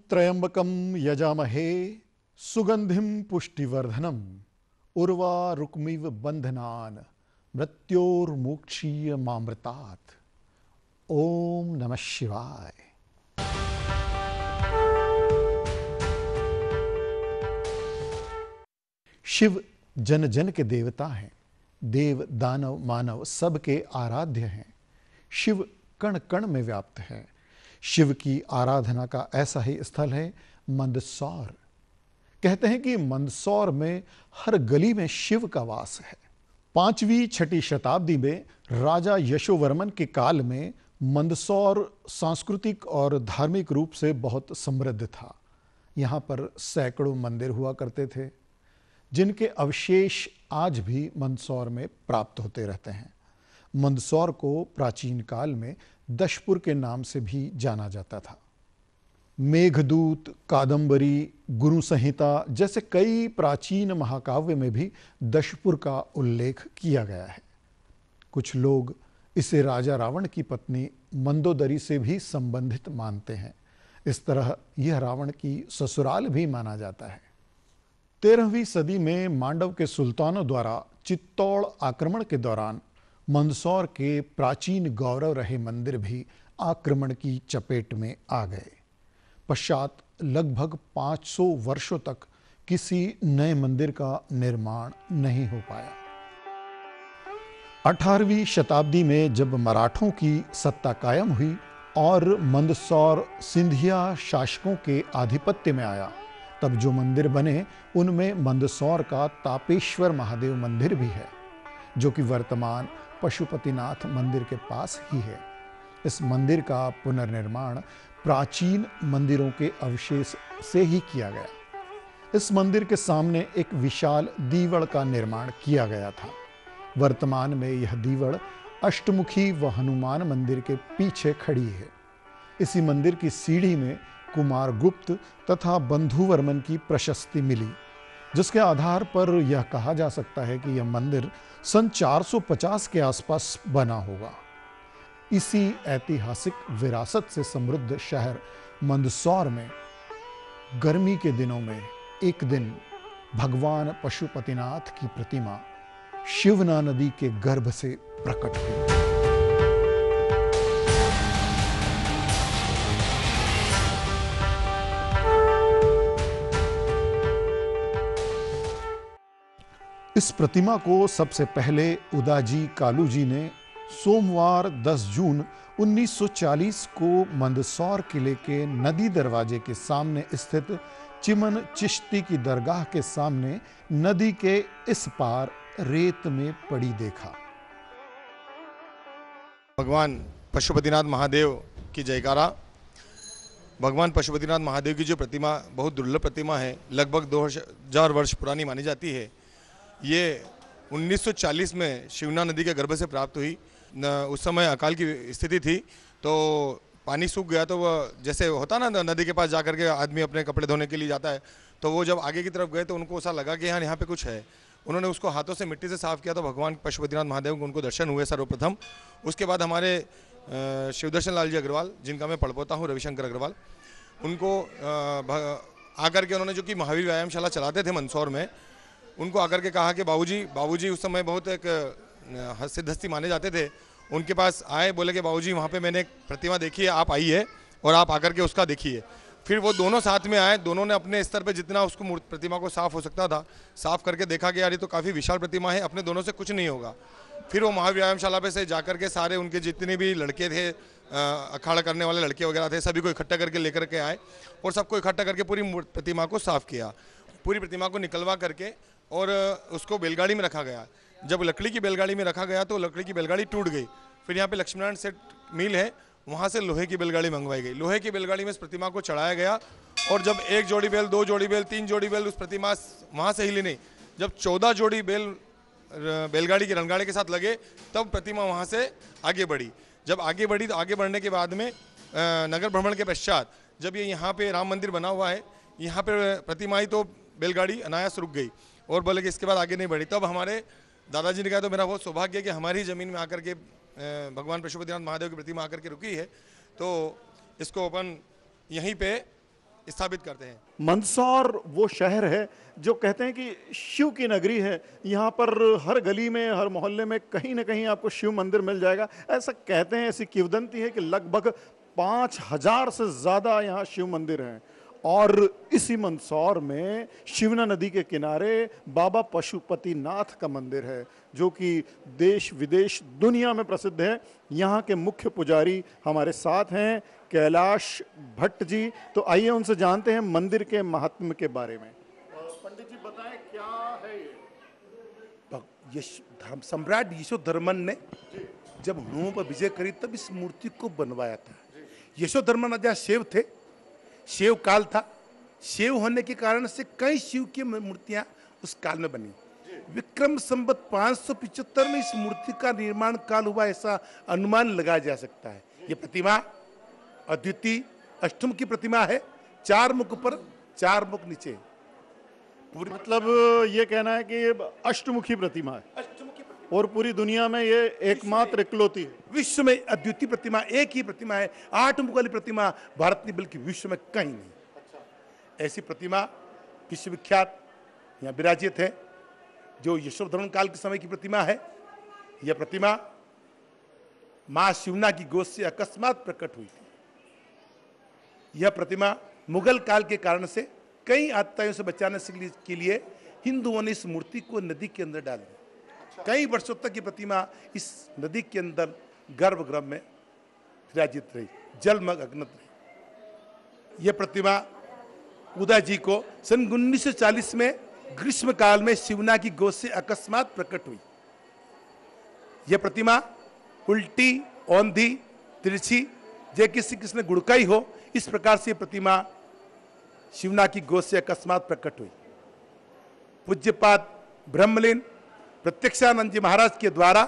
त्र्यंबकं यजामहे सुगंधिं पुष्टिवर्धनम् उर्वारुकमिव बंधनान् मृत्योर्मुक्षीयमामृतात्। ओम नमः शिवाय। शिव जन जन के देवता हैं। देव दानव मानव सबके आराध्य हैं। शिव कण कण में व्याप्त है। शिव की आराधना का ऐसा ही स्थल है मंदसौर। कहते हैं कि मंदसौर में हर गली में शिव का वास है। 5वीं 6वीं शताब्दी में राजा यशोवर्मन के काल में मंदसौर सांस्कृतिक और धार्मिक रूप से बहुत समृद्ध था। यहाँ पर सैकड़ों मंदिर हुआ करते थे, जिनके अवशेष आज भी मंदसौर में प्राप्त होते रहते हैं। मंदसौर को प्राचीन काल में दशपुर के नाम से भी जाना जाता था। मेघदूत, कादंबरी, गुरु संहिता जैसे कई प्राचीन महाकाव्य में भी दशपुर का उल्लेख किया गया है। कुछ लोग इसे राजा रावण की पत्नी मंदोदरी से भी संबंधित मानते हैं। इस तरह यह रावण की ससुराल भी माना जाता है। 13वीं सदी में मांडव के सुल्तानों द्वारा चित्तौड़ आक्रमण के दौरान मंदसौर के प्राचीन गौरव रहे मंदिर भी आक्रमण की चपेट में आ गए। पश्चात लगभग 500 वर्षों तक किसी नए मंदिर का निर्माण नहीं हो पाया। 18वीं शताब्दी में जब मराठों की सत्ता कायम हुई और मंदसौर सिंधिया शासकों के आधिपत्य में आया, तब जो मंदिर बने उनमें मंदसौर का तापेश्वर महादेव मंदिर भी है, जो कि वर्तमान पशुपतिनाथ मंदिर के पास ही है। इस मंदिर का पुनर्निर्माण प्राचीन मंदिरों के अवशेष से ही किया गया। इस मंदिर के सामने एक विशाल दीवड़ का निर्माण किया गया था। वर्तमान में यह दीवड़ अष्टमुखी व हनुमान मंदिर के पीछे खड़ी है। इसी मंदिर की सीढ़ी में कुमारगुप्त तथा बंधुवर्मन की प्रशस्ति मिली, जिसके आधार पर यह कहा जा सकता है कि यह मंदिर सन 450 के आसपास बना होगा। इसी ऐतिहासिक विरासत से समृद्ध शहर मंदसौर में गर्मी के दिनों में एक दिन भगवान पशुपतिनाथ की प्रतिमा शिवना नदी के गर्भ से प्रकट हुई। इस प्रतिमा को सबसे पहले उदाजी कालू जी ने सोमवार 10 जून 1940 को मंदसौर किले के नदी दरवाजे के सामने स्थित चिमन चिश्ती की दरगाह के सामने नदी के इस पार रेत में पड़ी देखा। भगवान पशुपतिनाथ महादेव की जयकारा। भगवान पशुपतिनाथ महादेव की जो प्रतिमा बहुत दुर्लभ प्रतिमा है, लगभग 2000 वर्ष पुरानी मानी जाती है। ये 1940 में शिवना नदी के गर्भ से प्राप्त हुई। उस समय अकाल की स्थिति थी, तो पानी सूख गया, तो वह जैसे होता ना नदी के पास जाकर के आदमी अपने कपड़े धोने के लिए जाता है, तो वो जब आगे की तरफ गए तो उनको ऐसा लगा कि यहाँ पे कुछ है। उन्होंने उसको हाथों से मिट्टी से साफ किया, तो भगवान पशुपतिनाथ महादेव को उनको दर्शन हुए सर्वप्रथम। उसके बाद हमारे शिवदर्शन लाल जी अग्रवाल, जिनका मैं पड़पोता हूँ, रविशंकर अग्रवाल, उनको आकर के उन्होंने जो कि महावीर व्यायामशाला चलाते थे मंदसौर में, उनको आकर के कहा कि बाबूजी उस समय बहुत एक सिद्ध हस्ती माने जाते थे। उनके पास आए, बोले कि बाबूजी वहाँ पे मैंने एक प्रतिमा देखी है, आप आइए और आप आकर के उसका देखिए। फिर वो दोनों साथ में आए, दोनों ने अपने स्तर पे जितना उसको प्रतिमा को साफ हो सकता था साफ करके देखा कि यार ये तो काफ़ी विशाल प्रतिमा है, अपने दोनों से कुछ नहीं होगा। फिर वो महावीर व्यायामशाला पे से जाकर के सारे उनके जितने भी लड़के थे, अखाड़ा करने वाले लड़के वगैरह थे, सभी को इकट्ठा करके लेकर के आए और सबको इकट्ठा करके पूरी प्रतिमा को साफ किया। पूरी प्रतिमा को निकलवा करके और उसको बैलगाड़ी में रखा गया। जब लकड़ी की बैलगाड़ी में रखा गया तो लकड़ी की बैलगाड़ी टूट गई। फिर यहाँ पे लक्ष्मीनारायण सेठ मिल है, वहाँ से लोहे की बैलगाड़ी मंगवाई गई। लोहे की बैलगाड़ी में इस प्रतिमा को चढ़ाया गया और जब 1 जोड़ी बैल, 2 जोड़ी बैल, 3 जोड़ी बैल उस प्रतिमा वहाँ से हिली नहीं, जब 14 जोड़ी बैल बैलगाड़ी के रणगाड़े के साथ लगे तब प्रतिमा वहाँ से आगे बढ़ी। जब आगे बढ़ी तो आगे बढ़ने के बाद में नगर भ्रमण के पश्चात जब ये यहाँ पे राम मंदिर बना हुआ है, यहाँ पे प्रतिमा ही तो बैलगाड़ी अनायास रुक गई और बोले कि इसके बाद आगे नहीं बढ़ी। तब हमारे दादाजी ने कहा तो मेरा बहुत सौभाग्य है कि हमारी ज़मीन में आकर के भगवान पशुपतिनाथ महादेव की प्रतिमा आकर के रुकी है, तो इसको अपन यहीं पे स्थापित करते हैं। मंदसौर वो शहर है जो कहते हैं कि शिव की नगरी है। यहाँ पर हर गली में, हर मोहल्ले में कहीं ना कहीं आपको शिव मंदिर मिल जाएगा। ऐसा कहते हैं, ऐसी किंवदंती है कि लगभग 5000 से ज़्यादा यहाँ शिव मंदिर हैं। और इसी मंदसौर में शिवना नदी के किनारे बाबा पशुपतिनाथ का मंदिर है, जो कि देश विदेश दुनिया में प्रसिद्ध है। यहाँ के मुख्य पुजारी हमारे साथ हैं, कैलाश भट्ट जी। तो आइए उनसे जानते हैं मंदिर के महात्म्य के बारे में। पंडित जी बताएं, क्या है ये? सम्राट यशोधर्मन ने जब हुणों पर विजय करी तब इस मूर्ति को बनवाया था। यशोधर्मन राजा शिव थे, शिव काल था। शिव होने के कारण से कई शिव की मूर्तियां उस काल में बनी। विक्रम संवत 575 में इस मूर्ति का निर्माण काल हुआ, ऐसा अनुमान लगाया जा सकता है। ये प्रतिमा अद्वितीय अष्टम की प्रतिमा है, 4 मुख पर 4 मुख नीचे। मतलब ये कहना है कि ये अष्टमुखी प्रतिमा है और पूरी दुनिया में ये एकमात्र इकलौती है। विश्व में अद्वितीय प्रतिमा एक ही प्रतिमा है। 8 मुख वाली प्रतिमा भारत नहीं बल्कि विश्व में कहीं नहीं। ऐसी प्रतिमा विश्वविख्यात यहाँ विराजित है, जो यशोधर्मन काल के समय की प्रतिमा है। यह प्रतिमा मां शिवना की गोद से अकस्मात प्रकट हुई थी। यह प्रतिमा मुगल काल के कारण से कई आतताइयों से बचाने के लिए हिंदुओं ने इस मूर्ति को नदी के अंदर डाल दिया। कई वर्षों तक ये प्रतिमा इस नदी के अंदर गर्भगृह में विराजित रही, जलमग अग्नत रही। यह प्रतिमा उदय जी को सन 1940 में ग्रीष्म काल में शिवना की गोद से अकस्मात प्रकट हुई। यह प्रतिमा उल्टी, औंधी, तिरछी, जय किसी ने गुड़काई हो, इस प्रकार से प्रतिमा शिवना की गोद से अकस्मात प्रकट हुई। पूज्यपाद ब्रह्मलीन प्रत्यक्षानंद जी महाराज के द्वारा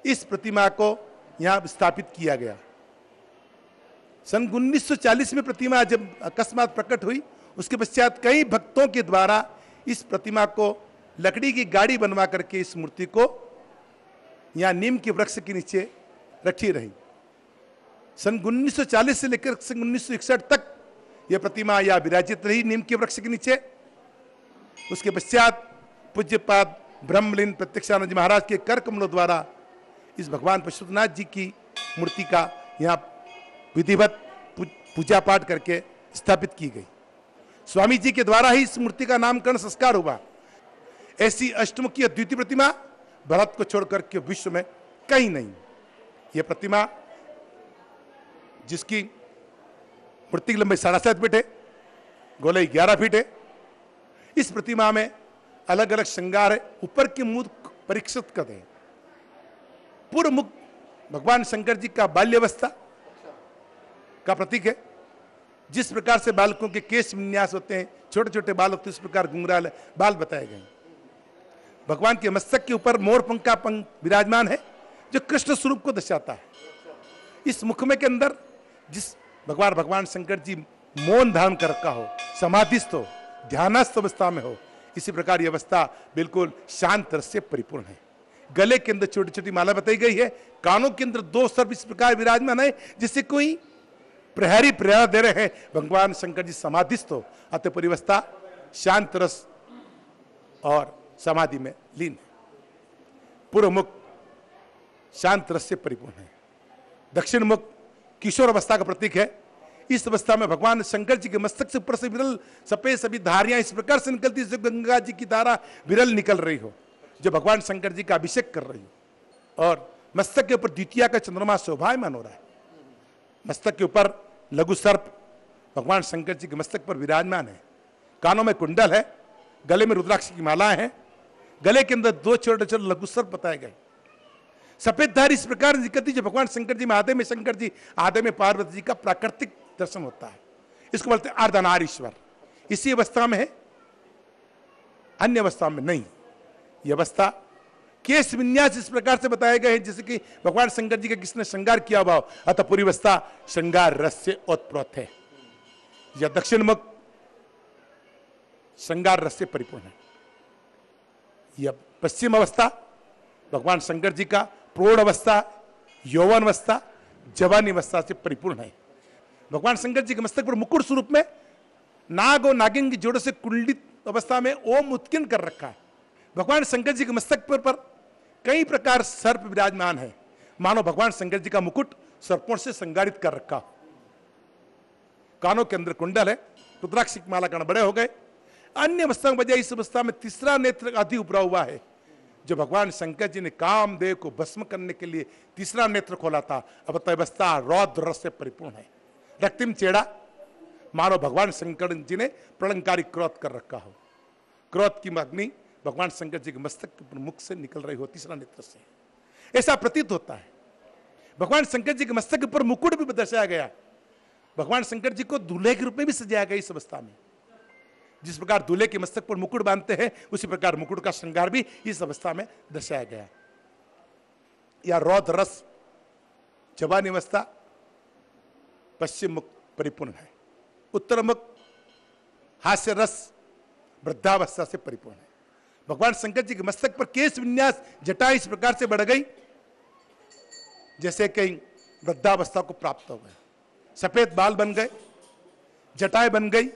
इस प्रतिमा को यहां स्थापित किया गया। सन 1940 में प्रतिमा जब अकस्मात प्रकट हुई, उसके पश्चात कई भक्तों के द्वारा इस प्रतिमा को लकड़ी की गाड़ी बनवा करके इस मूर्ति को यहां नीम के वृक्ष के नीचे रखी रही। सन 1940 से लेकर सन 1961 तक यह प्रतिमा यह विराजित रही नीम के वृक्ष के नीचे। उसके पश्चात पूज्यपाद ब्रह्मलीन प्रत्यक्षानंद जी महाराज के कर कमलों द्वारा इस भगवान पशुपतिनाथ जी की मूर्ति का यहाँ विधिवत पूजा पाठ करके स्थापित की गई। स्वामी जी के द्वारा ही इस मूर्ति का नामकरण संस्कार हुआ। ऐसी अष्टमुखी अद्वितीय प्रतिमा भारत को छोड़कर के विश्व में कहीं नहीं। यह प्रतिमा जिसकी मूर्ति की लंबाई 7.5 फीट है, गोलाई 11 फीट है। इस प्रतिमा में अलग अलग श्रृंगार है। ऊपर के मुख परीक्षित करते हैं। पूर्व मुख भगवान शंकर जी का बाल्यावस्था का प्रतीक है। जिस प्रकार से बालकों के केश विन्यास होते हैं, छोटे छोटे बाल होते हैं, इस प्रकार घुंघराले बाल बताए गए। भगवान के मस्तक के ऊपर मोर पंख का पंख विराजमान है, जो कृष्ण स्वरूप को दर्शाता है। इस मुखमय के अंदर जिस भगवान शंकर जी मौन धारण कर रखा हो, समाधिस्थ हो, ध्यानस्थ अवस्था में हो, इसी प्रकार यह अवस्था बिल्कुल शांत रस से परिपूर्ण है। गले के अंदर छोटी छोटी माला बताई गई है। कानों के अंदर 2 सर्प इस प्रकार विराजमान है, जिससे कोई प्रहरी प्रेरणा दे रहे हैं भगवान शंकर जी समाधिस्थ हो। अतः पूरी अवस्था शांत रस और समाधि में लीन है। पूर्व मुख शांत रस से परिपूर्ण है। दक्षिण मुख किशोर अवस्था का प्रतीक है। इस अवस्था में भगवान शंकर जी के मस्तक से ऊपर से विरल सफेद सभी धारियां इस प्रकार से निकलती जैसे गंगा जी की धारा विरल निकल रही हो, जो भगवान शंकर जी का अभिषेक कर रही हो। और मस्तक के ऊपर द्वितीया का चंद्रमा शोभायमान हो रहा है। मस्तक के ऊपर लघु सर्प भगवान शंकर जी के मस्तक पर विराजमान है। कानों में कुंडल है, गले में रुद्राक्ष की माला है, गले के अंदर 2 छोटे छोटे लघु सर्प बताए गए। सफेद धार इस प्रकार निकलती जो भगवान शंकर जी में आधे में शंकर जी आधे में पार्वती जी का प्राकृतिक दर्शन होता है। इसको बोलते हैं अर्धनारीश्वर। इसी अवस्था में है, अन्य अवस्था में नहीं। यह अवस्था केश विन्यास इस प्रकार से बताए गए हैं जैसे कि भगवान शंकर जी का किसने श्रृंगार किया हुआ हो। अतः पूरी अवस्था श्रृंगार रस से ओतप्रोत है। यह दक्षिण मुख श्रृंगार रस से परिपूर्ण है। यह पश्चिम अवस्था भगवान शंकर जी का प्रौढ़ अवस्था, यौवन अवस्था, जवानी अवस्था से परिपूर्ण है। भगवान शंकर जी के मस्तक पर मुकुट स्वरूप में नाग और नागिन की जोड़ों से कुंडलित अवस्था में ओम उत्कीर्ण कर रखा है। भगवान शंकर जी के मस्तक पर कई प्रकार सर्प विराजमान है, मानो भगवान शंकर जी का मुकुट सर्पों से संगारित कर रखा। कानों के अंदर कुंडल है, रुद्राक्ष की माला कण बड़े हो गए। अन्य अवस्था में बजाय इस अवस्था में तीसरा नेत्र अति उपरा हुआ है, जो भगवान शंकर जी ने कामदेव को भस्म करने के लिए तीसरा नेत्र खोला था। अब तो अवस्था रौद्र रस से परिपूर्ण है, रक्तिम चेड़ा, मानो भगवान शंकर जी ने प्रलंकारी क्रोध कर रखा हो। क्रोध की अग्नि भगवान शंकर जी के मस्तक के मुख से निकल रही हो तीसरा नेत्र से, ऐसा प्रतीत होता है। भगवान शंकर जी के मस्तक पर मुकुट भी दर्शाया गया। भगवान शंकर जी को दूल्हे के रूप में भी सजाया गया इस अवस्था में। जिस प्रकार दूल्हे के मस्तक पर मुकुट बांधते हैं, उसी प्रकार मुकुट का श्रृंगार भी इस अवस्था में दर्शाया गया। या रौद्र रस जवानी अवस्था पश्चिम मुख परिपूर्ण है, उत्तर मुख हास्य रस वृद्धावस्था से परिपूर्ण है। भगवान शंकर जी के मस्तक पर केश विन्यास जटा इस प्रकार से बढ़ गई जैसे कहीं वृद्धावस्था को प्राप्त हो गए। सफेद बाल बन गए, जटाएं बन गई,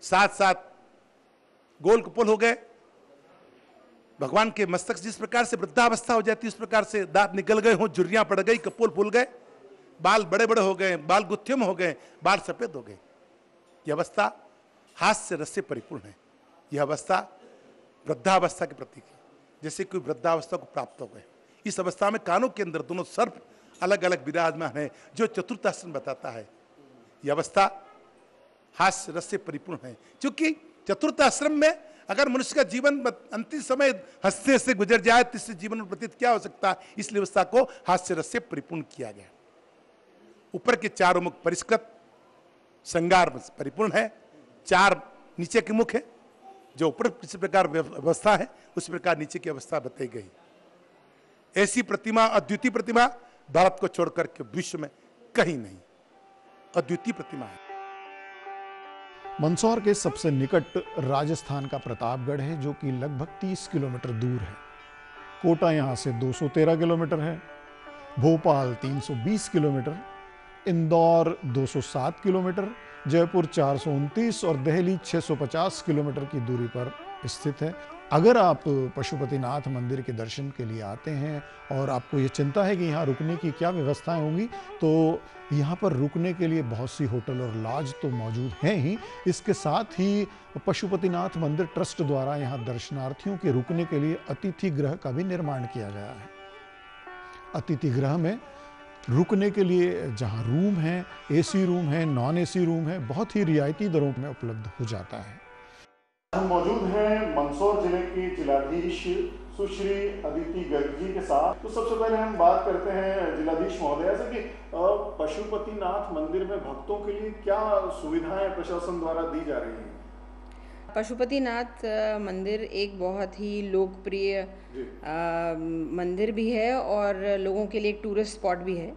साथ साथ गोल कपोल हो गए। भगवान के मस्तक जिस प्रकार से वृद्धावस्था हो जाती है, उस प्रकार से दांत निकल गए हो, झुर्रियां पड़ गई, कपोल फूल गए, बाल बड़े बड़े हो गए, बाल गुत्थियम हो गए, बाल सफेद हो गए। यह अवस्था हास्य रस से परिपूर्ण है। यह अवस्था वृद्धावस्था के प्रतीक है, जैसे कोई वृद्धावस्था को प्राप्त हो गए। इस अवस्था में कानों के अंदर दोनों सर्प अलग अलग विराजमान है, जो चतुर्थाश्रम बताता है। यह अवस्था हास्य रस से परिपूर्ण है, क्योंकि चतुर्थाश्रम में अगर मनुष्य का जीवन अंतिम समय हंसते से गुजर जाए तो इससे जीवन में व्यतीत क्या हो सकता है, इसलिए अवस्था को हास्य रस से परिपूर्ण किया गया। ऊपर के चारों मुख परिष्कृत श्रृंगार परिपूर्ण है, चार नीचे के मुख है, जो ऊपर किसी प्रकार अवस्था है उसी प्रकार नीचे की अवस्था बताई गई। ऐसी प्रतिमा, अद्वितीय प्रतिमा भारत को छोड़कर के विश्व में कहीं नहीं, अद्वितीय प्रतिमा है। मंदसौर के सबसे निकट राजस्थान का प्रतापगढ़ है, जो कि लगभग 30 किलोमीटर दूर है। कोटा यहाँ से 213 किलोमीटर है, भोपाल 320 किलोमीटर, इंदौर 207 किलोमीटर, जयपुर 429 और दिल्ली 650 किलोमीटर की दूरी पर स्थित है। अगर आप पशुपतिनाथ मंदिर के दर्शन के लिए आते हैं और आपको ये चिंता है कि यहाँ रुकने की क्या व्यवस्थाएं होंगी, तो यहाँ पर रुकने के लिए बहुत सी होटल और लॉज तो मौजूद हैं ही। इसके साथ ही पशुपतिनाथ मंदिर ट्रस्ट द्वारा यहाँ दर्शनार्थियों के रुकने के लिए अतिथि गृह का भी निर्माण किया गया है। अतिथि गृह में रुकने के लिए जहाँ रूम है, एसी रूम है, नॉन एसी रूम है, बहुत ही रियायती दरों में उपलब्ध हो जाता है। हम मौजूद हैं मंदसौर जिले के जिलाधीश सुश्री अदिति गर्ग जी के साथ। तो सबसे पहले हम बात करते हैं जिलाधीश महोदय से कि पशुपतिनाथ मंदिर में भक्तों के लिए क्या सुविधाएं प्रशासन द्वारा दी जा रही हैं? पशुपतिनाथ मंदिर एक बहुत ही लोकप्रिय मंदिर भी है और लोगों के लिए एक टूरिस्ट स्पॉट भी है।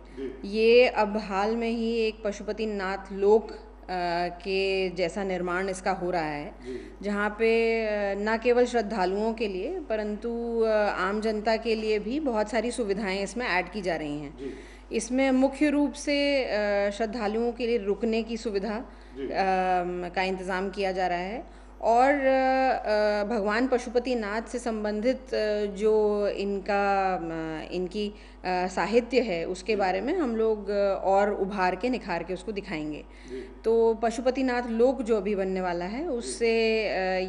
ये अब हाल में ही एक पशुपतिनाथ लोक के जैसा निर्माण इसका हो रहा है, जहाँ पे न केवल श्रद्धालुओं के लिए परंतु आम जनता के लिए भी बहुत सारी सुविधाएं इसमें ऐड की जा रही हैं। इसमें मुख्य रूप से श्रद्धालुओं के लिए रुकने की सुविधा का इंतज़ाम किया जा रहा है और भगवान पशुपतिनाथ से संबंधित जो इनकी साहित्य है उसके बारे में हम लोग और उभार के निखार के उसको दिखाएंगे। तो पशुपतिनाथ लोक जो अभी बनने वाला है उससे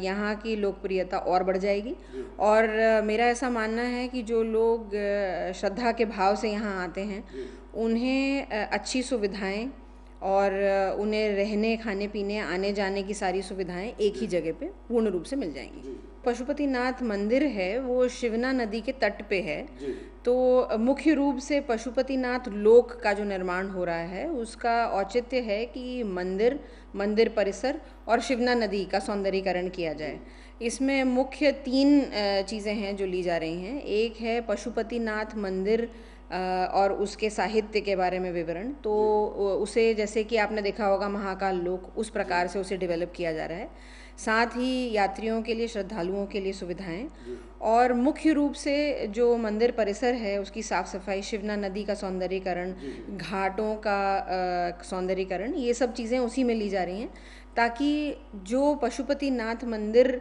यहाँ की लोकप्रियता और बढ़ जाएगी और मेरा ऐसा मानना है कि जो लोग श्रद्धा के भाव से यहाँ आते हैं उन्हें अच्छी सुविधाएं और उन्हें रहने, खाने पीने, आने जाने की सारी सुविधाएं एक ही जगह पे पूर्ण रूप से मिल जाएंगी। पशुपतिनाथ मंदिर है वो शिवना नदी के तट पे है, तो मुख्य रूप से पशुपतिनाथ लोक का जो निर्माण हो रहा है उसका औचित्य है कि मंदिर परिसर और शिवना नदी का सौंदर्यीकरण किया जाए। इसमें मुख्य 3 चीज़ें हैं जो ली जा रही हैं। एक है पशुपतिनाथ मंदिर और उसके साहित्य के बारे में विवरण, तो उसे जैसे कि आपने देखा होगा महाकाल लोक, उस प्रकार से उसे डेवलप किया जा रहा है। साथ ही यात्रियों के लिए, श्रद्धालुओं के लिए सुविधाएं, और मुख्य रूप से जो मंदिर परिसर है उसकी साफ सफाई, शिवना नदी का सौंदर्यीकरण, घाटों का सौंदर्यीकरण, ये सब चीज़ें उसी में ली जा रही हैं, ताकि जो पशुपतिनाथ मंदिर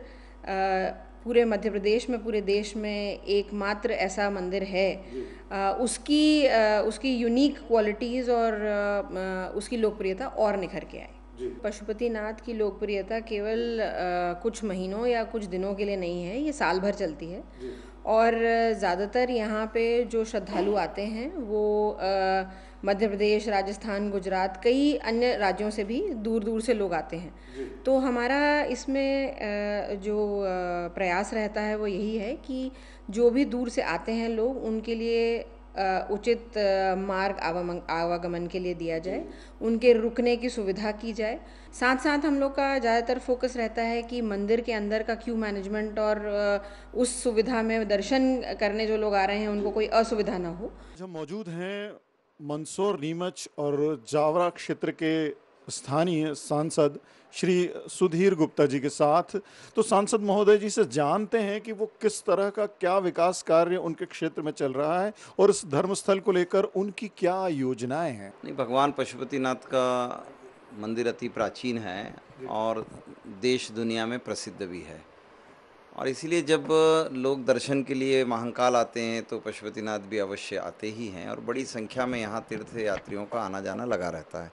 पूरे मध्य प्रदेश में, पूरे देश में एकमात्र ऐसा मंदिर है, उसकी यूनिक क्वालिटीज़ और उसकी लोकप्रियता और निखर के आए। पशुपतिनाथ की लोकप्रियता केवल कुछ महीनों या कुछ दिनों के लिए नहीं है, ये साल भर चलती है। और ज़्यादातर यहाँ पे जो श्रद्धालु आते हैं वो मध्य प्रदेश, राजस्थान, गुजरात, कई अन्य राज्यों से भी दूर दूर से लोग आते हैं। तो हमारा इसमें जो प्रयास रहता है वो यही है कि जो भी दूर से आते हैं लोग, उनके लिए उचित मार्ग आवागमन के लिए दिया जाए, उनके रुकने की सुविधा की जाए। साथ साथ हम लोग का ज़्यादातर फोकस रहता है कि मंदिर के अंदर का क्यू मैनेजमेंट और उस सुविधा में दर्शन करने जो लोग आ रहे हैं उनको कोई असुविधा ना हो। हम मौजूद हैं मंदसौर, नीमच और जावरा क्षेत्र के स्थानीय सांसद श्री सुधीर गुप्ता जी के साथ। तो सांसद महोदय जी से जानते हैं कि वो किस तरह का क्या विकास कार्य उनके क्षेत्र में चल रहा है और इस धर्मस्थल को लेकर उनकी क्या योजनाएं हैं। नहीं, भगवान पशुपतिनाथ का मंदिर अति प्राचीन है और देश दुनिया में प्रसिद्ध भी है, और इसीलिए जब लोग दर्शन के लिए महाकाल आते हैं तो पशुपतिनाथ भी अवश्य आते ही हैं, और बड़ी संख्या में यहाँ तीर्थ यात्रियों का आना जाना लगा रहता है।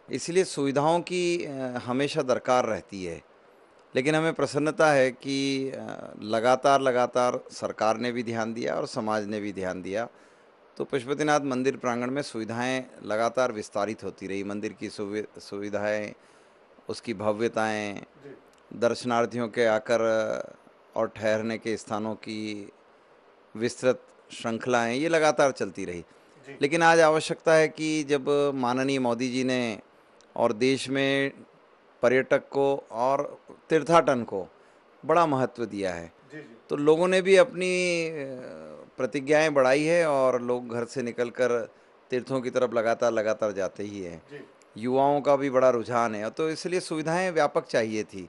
इसलिए सुविधाओं की हमेशा दरकार रहती है, लेकिन हमें प्रसन्नता है कि लगातार सरकार ने भी ध्यान दिया और समाज ने भी ध्यान दिया, तो पशुपतिनाथ मंदिर प्रांगण में सुविधाएं लगातार विस्तारित होती रही। मंदिर की सुविधाएं, उसकी भव्यताएं, दर्शनार्थियों के आकर और ठहरने के स्थानों की विस्तृत श्रृंखलाएं, ये लगातार चलती रही। लेकिन आज आवश्यकता है कि जब माननीय मोदी जी ने और देश में पर्यटक को और तीर्थाटन को बड़ा महत्व दिया है, तो लोगों ने भी अपनी प्रतिज्ञाएं बढ़ाई है और लोग घर से निकलकर तीर्थों की तरफ लगातार जाते ही हैं। युवाओं का भी बड़ा रुझान है, तो इसलिए सुविधाएं व्यापक चाहिए थी।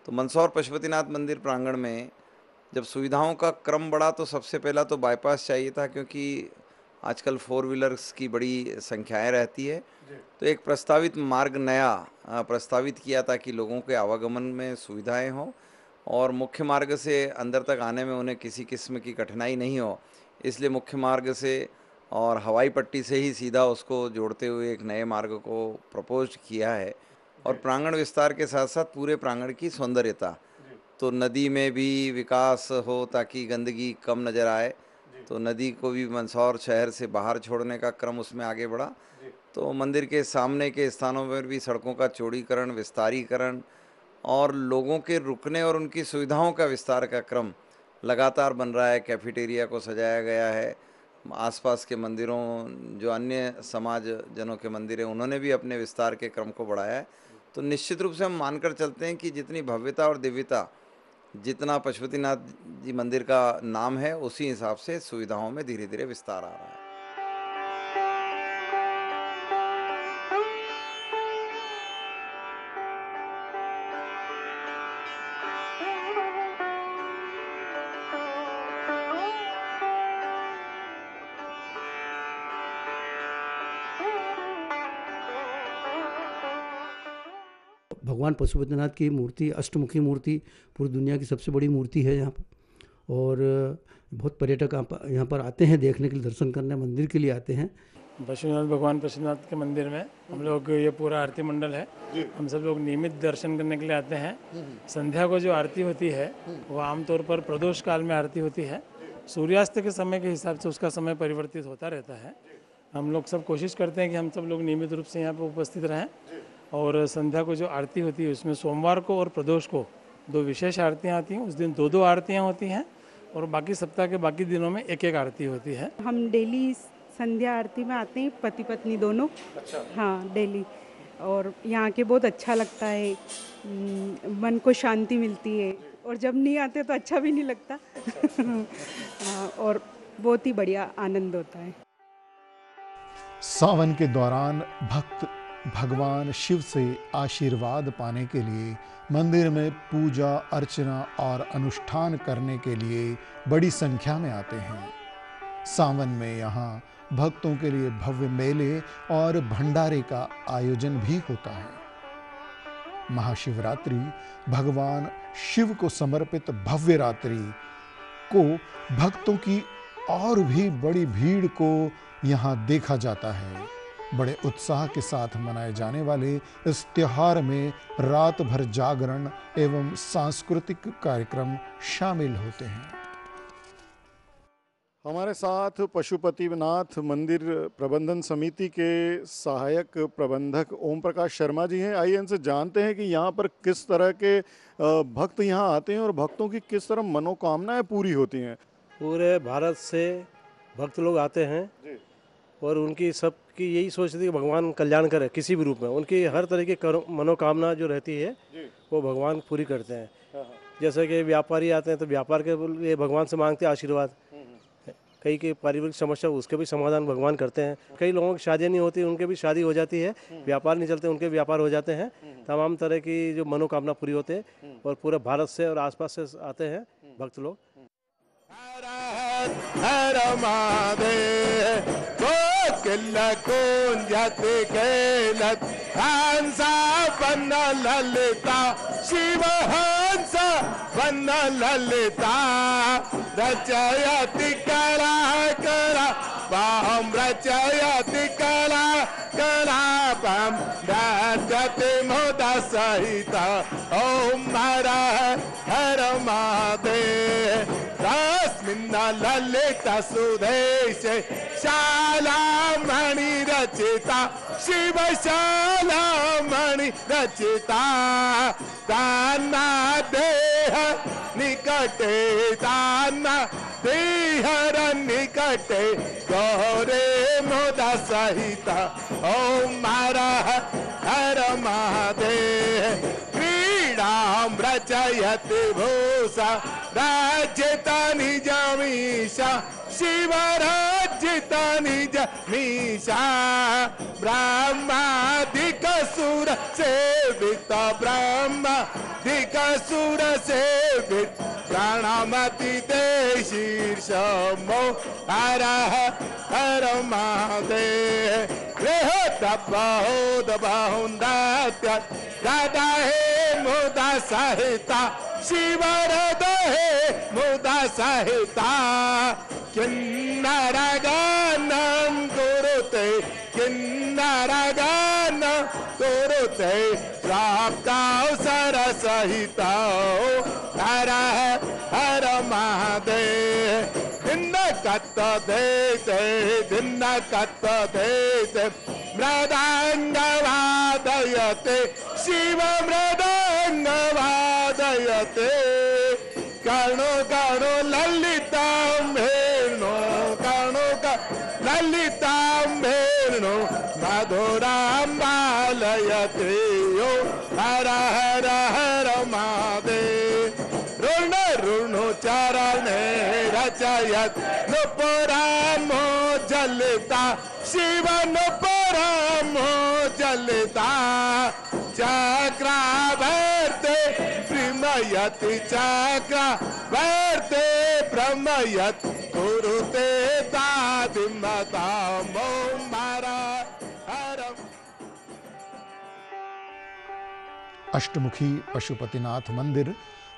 तो मंदसौर पशुपतिनाथ मंदिर प्रांगण में जब सुविधाओं का क्रम बढ़ा तो सबसे पहला तो बाईपास चाहिए था, क्योंकि आजकल 4 व्हीलर्स की बड़ी संख्याएं रहती है। तो एक प्रस्तावित मार्ग नया प्रस्तावित किया ताकि लोगों के आवागमन में सुविधाएं हों और मुख्य मार्ग से अंदर तक आने में उन्हें किसी किस्म की कठिनाई नहीं हो। इसलिए मुख्य मार्ग से और हवाई पट्टी से ही सीधा उसको जोड़ते हुए एक नए मार्ग को प्रपोज किया है, और प्रांगण विस्तार के साथ साथ पूरे प्रांगण की सौंदर्यता, तो नदी में भी विकास हो ताकि गंदगी कम नज़र आए, तो नदी को भी मंदसौर शहर से बाहर छोड़ने का क्रम उसमें आगे बढ़ा। तो मंदिर के सामने के स्थानों पर भी सड़कों का चौड़ीकरण, विस्तारीकरण और लोगों के रुकने और उनकी सुविधाओं का विस्तार का क्रम लगातार बन रहा है। कैफेटेरिया को सजाया गया है। आसपास के मंदिरों, जो अन्य समाज जनों के मंदिर हैं, उन्होंने भी अपने विस्तार के क्रम को बढ़ाया है। तो निश्चित रूप से हम मानकर चलते हैं कि जितनी भव्यता और दिव्यता, जितना पशुपतिनाथ जी मंदिर का नाम है, उसी हिसाब से सुविधाओं में धीरे धीरे विस्तार आ रहा है। भगवान पशुपतिनाथ की मूर्ति, अष्टमुखी मूर्ति, पूरी दुनिया की सबसे बड़ी मूर्ति है यहाँ पर, और बहुत पर्यटक यहाँ पर आते हैं देखने के लिए, दर्शन करने, मंदिर के लिए आते हैं। भगवान पशुपतिनाथ के मंदिर में हम लोग, ये पूरा आरती मंडल है, हम सब लोग नियमित दर्शन करने के लिए आते हैं। संध्या को जो आरती होती है वो आमतौर पर प्रदोष काल में आरती होती है। सूर्यास्त के समय के हिसाब से उसका समय परिवर्तित होता रहता है। हम लोग सब कोशिश करते हैं कि हम सब लोग नियमित रूप से यहाँ पर उपस्थित रहें, और संध्या को जो आरती होती है उसमें सोमवार को और प्रदोष को 2 विशेष आरतियाँ आती हैं। उस दिन 2 आरतियाँ होती हैं, और बाकी सप्ताह के बाकी दिनों में 1 आरती होती है। हम डेली संध्या आरती में आते हैं, पति पत्नी दोनों। अच्छा। हाँ, डेली, और यहाँ के बहुत अच्छा लगता है, मन को शांति मिलती है, और जब नहीं आते तो अच्छा भी नहीं लगता। हाँ, और बहुत ही बढ़िया आनंद होता है। सावन के दौरान भक्त भगवान शिव से आशीर्वाद पाने के लिए मंदिर में पूजा अर्चना और अनुष्ठान करने के लिए बड़ी संख्या में आते हैं। सावन में यहाँ भक्तों के लिए भव्य मेले और भंडारे का आयोजन भी होता है। महाशिवरात्रि भगवान शिव को समर्पित भव्य रात्रि को भक्तों की और भी बड़ी भीड़ को यहाँ देखा जाता है। बड़े उत्साह के साथ मनाए जाने वाले इस त्योहार में रात भर जागरण एवं सांस्कृतिक कार्यक्रम शामिल होते हैं। हमारे साथ पशुपतिनाथ मंदिर प्रबंधन समिति के सहायक प्रबंधक ओम प्रकाश शर्मा जी हैं। आइए इनसे जानते हैं कि यहाँ पर किस तरह के भक्त यहाँ आते हैं और भक्तों की किस तरह मनोकामनाएं पूरी होती हैं। पूरे भारत से भक्त लोग आते हैं और उनकी सबकी यही सोच थी कि भगवान कल्याण करे किसी भी रूप में। उनकी हर तरह की मनोकामना जो रहती है वो भगवान पूरी करते हैं। जैसे कि व्यापारी आते हैं तो व्यापार के लिए भगवान से मांगते हैं आशीर्वाद। कई की पारिवारिक समस्या उसके भी समाधान भगवान करते हैं। कई लोगों की शादियाँ नहीं होती, उनके भी शादी हो जाती है। व्यापार नहीं चलते, उनके व्यापार हो जाते हैं। तमाम तरह की जो मनोकामना पूरी होते हैं और पूरे भारत से और आसपास से आते हैं भक्त लोग। हर महादेव कुंजत केलत हंसा बन ललिता शिव हंसा बन ललिता रचयति कला कला पाम रचयति कला कला पाम रचते मोदा सहिता ओम हर महादेव तस्मिन् ललिता सुदेश शाला मणि रचिता शिव शाला मणि रचिता ताना देह निकटे ताना देहर निकटे गौरे मोदा सहिता ओम हर महादेव क्रीडां रचयति भूषा राज्यता निजमीशा शिव राज्यता निजमीशा ब्रह्मादिक सुर सेवित ब्रह्मादिक सुर सेवित प्राणमति दे शीर्ष मो हर महादेव बृहत बहुत बहुंदात्य दादा हे मुदा सहिता शिव हृदय मुदा सहिता किन्नर गानं कुरुते किन्नर गानं कुरुते प्राप्तावसर सहिता हर महादेव दिन कत देते दिन कत देते मृदंग वादयते शिव मृदंग वादयते कणो कणो ललितां भेणो कणो ललितां भेणो मधुरां बालयते यो हर महादेव ऋण ऋणु चरणे रचयत नुपुरामो जलता शिव नुपुरामो जलता चक्रावर्ते प्रमयति चक्रावर्ते प्रमयत कुरुते दादिमतामो अष्टमुखी पशुपतिनाथ मंदिर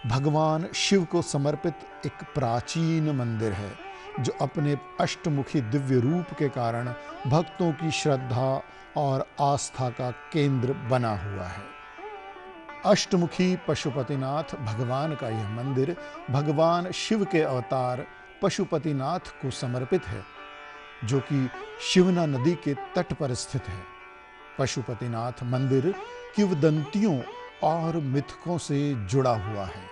भगवान शिव को समर्पित एक प्राचीन मंदिर है जो अपने अष्टमुखी दिव्य रूप के कारण भक्तों की श्रद्धा और आस्था का केंद्र बना हुआ है। अष्टमुखी पशुपतिनाथ भगवान का यह मंदिर भगवान शिव के अवतार पशुपतिनाथ को समर्पित है, जो कि शिवना नदी के तट पर स्थित है। पशुपतिनाथ मंदिर किंवदंतियों और मिथकों से जुड़ा हुआ है,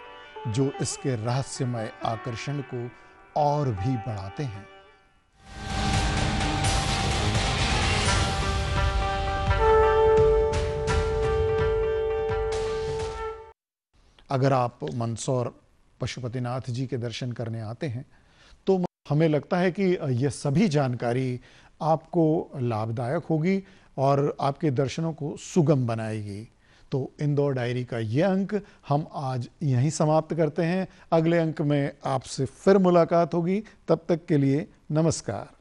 जो इसके रहस्यमय आकर्षण को और भी बढ़ाते हैं। अगर आप मंदसौर पशुपतिनाथ जी के दर्शन करने आते हैं तो हमें लगता है कि यह सभी जानकारी आपको लाभदायक होगी और आपके दर्शनों को सुगम बनाएगी। तो इंदौर डायरी का ये अंक हम आज यहीं समाप्त करते हैं। अगले अंक में आपसे फिर मुलाकात होगी। तब तक के लिए नमस्कार।